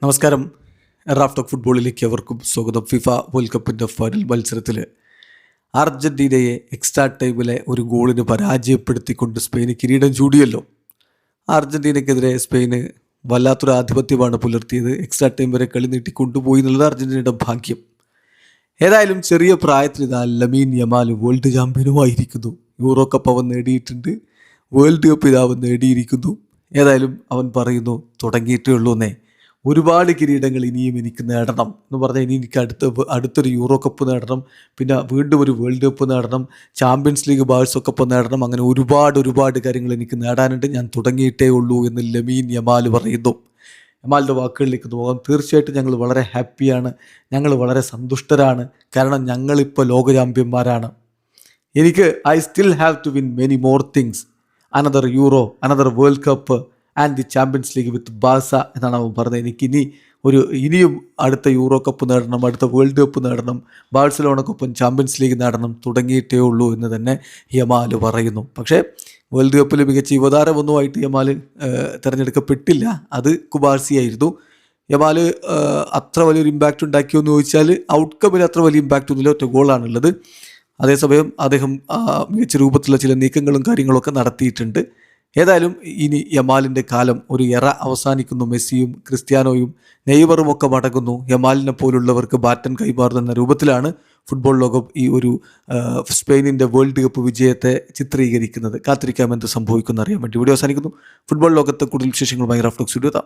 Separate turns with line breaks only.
നമസ്കാരം. Raf talk ഫുട്ബോളിലേക്ക് അവർക്കും സ്വാഗതം. ഫിഫ വേൾഡ് കപ്പിൻ്റെ ഫൈനൽ മത്സരത്തിൽ അർജൻറ്റീനയെ എക്സ്ട്രാ ടൈമിലെ ഒരു ഗോളിന് പരാജയപ്പെടുത്തിക്കൊണ്ട് സ്പെയിന് കിരീടം ചൂടിയല്ലോ. അർജൻറ്റീനയ്ക്കെതിരെ സ്പെയിന് വല്ലാത്തൊരു ആധിപത്യമാണ് പുലർത്തിയത്. എക്സ്ട്രാ ടൈം വരെ കളി നീട്ടിക്കൊണ്ടുപോയി എന്നുള്ളത് അർജൻറ്റീനയുടെ ഭാഗ്യം. ഏതായാലും ചെറിയ പ്രായത്തിൽ ഇതാ ലമീൻ യമാൽ വേൾഡ് ചാമ്പ്യനുമായിരിക്കുന്നു. യൂറോ കപ്പ് അവൻ നേടിയിട്ടുണ്ട്, വേൾഡ് കപ്പ് ഇതാവൻ നേടിയിരിക്കുന്നു. ഏതായാലും അവൻ പറയുന്നു തുടങ്ങിയിട്ടേ ഉള്ളൂ എന്നേ, ഒരുപാട് കിരീടങ്ങൾ ഇനിയും എനിക്ക് നേടണം എന്ന് പറഞ്ഞാൽ ഇനി എനിക്ക് അടുത്തൊരു യൂറോ കപ്പ് നേടണം, പിന്നെ വീണ്ടും ഒരു വേൾഡ് കപ്പ് നേടണം, ചാമ്പ്യൻസ് ലീഗ് ബാഴ്സ കപ്പ് നേടണം. അങ്ങനെ ഒരുപാട് കാര്യങ്ങൾ എനിക്ക് നേടാനുണ്ട്, ഞാൻ തുടങ്ങിയിട്ടേ ഉള്ളൂ എന്ന് ലമീൻ യമാൽ പറയുന്നു. യമാലിൻ്റെ വാക്കുകളിലേക്ക് പോകാം. തീർച്ചയായിട്ടും ഞങ്ങൾ വളരെ ഹാപ്പിയാണ്, ഞങ്ങൾ വളരെ സന്തുഷ്ടരാണ്. കാരണം ഞങ്ങളിപ്പോൾ ലോക ചാമ്പ്യന്മാരാണ്. എനിക്ക് I still have to win many more things, another Euro, another World Cup and the Champions League with Barca എന്നാണ് അവൻ പറഞ്ഞത്. ഇനിയും അടുത്ത യൂറോ കപ്പ് നേടണം, അടുത്ത വേൾഡ് കപ്പ് നേടണം, ബാഴ്സലോണക്കൊപ്പം ചാമ്പ്യൻസ് ലീഗ് നേടണം, തുടങ്ങിയിട്ടേ ഉള്ളൂ എന്ന് തന്നെ യമാൽ പറയുന്നു. പക്ഷേ വേൾഡ് കപ്പിൽ മികച്ച യുവതാരമൊന്നുമായിട്ട് യമാൽ തിരഞ്ഞെടുക്കപ്പെട്ടില്ല. അത് കുബാർസിയായിരുന്നു. യമാൽ അത്ര വലിയൊരു ഇമ്പാക്റ്റ് ഉണ്ടാക്കിയോ എന്ന് ചോദിച്ചാൽ ഔട്ട്കമ്മിൽ അത്ര വലിയ ഇമ്പാക്റ്റ് ഒന്നുമില്ല, ഒറ്റ ഗോളാണുള്ളത്. അതേസമയം അദ്ദേഹം മികച്ച രൂപത്തിലുള്ള ചില നീക്കങ്ങളും കാര്യങ്ങളൊക്കെ നടത്തിയിട്ടുണ്ട്. ഏതായാലും ഇനി യമാലിൻ്റെ കാലം ഒരു എറ അവസാനിക്കുന്നു. മെസ്സിയും ക്രിസ്ത്യാനോയും നെയ്മറും ഒക്കെ മടങ്ങുന്നു. യമാലിനെ പോലുള്ളവർക്ക് ബാറ്റൺ കൈമാറുന്ന രൂപത്തിലാണ് ഫുട്ബോൾ ലോകം ഈ ഒരു സ്പെയിനിൻ്റെ വേൾഡ് കപ്പ് വിജയത്തെ ചിത്രീകരിക്കുന്നത്. കാത്തിരിക്കാം എന്ത് സംഭവിക്കുമെന്ന് അറിയാൻ വേണ്ടി. വീഡിയോ അവസാനിക്കുന്നു. ഫുട്ബോൾ ലോകത്തെ കൂടുതൽ വിശേഷങ്ങളുമായി റാഫ് ടോക്ക് സ്റ്റുഡിയോ.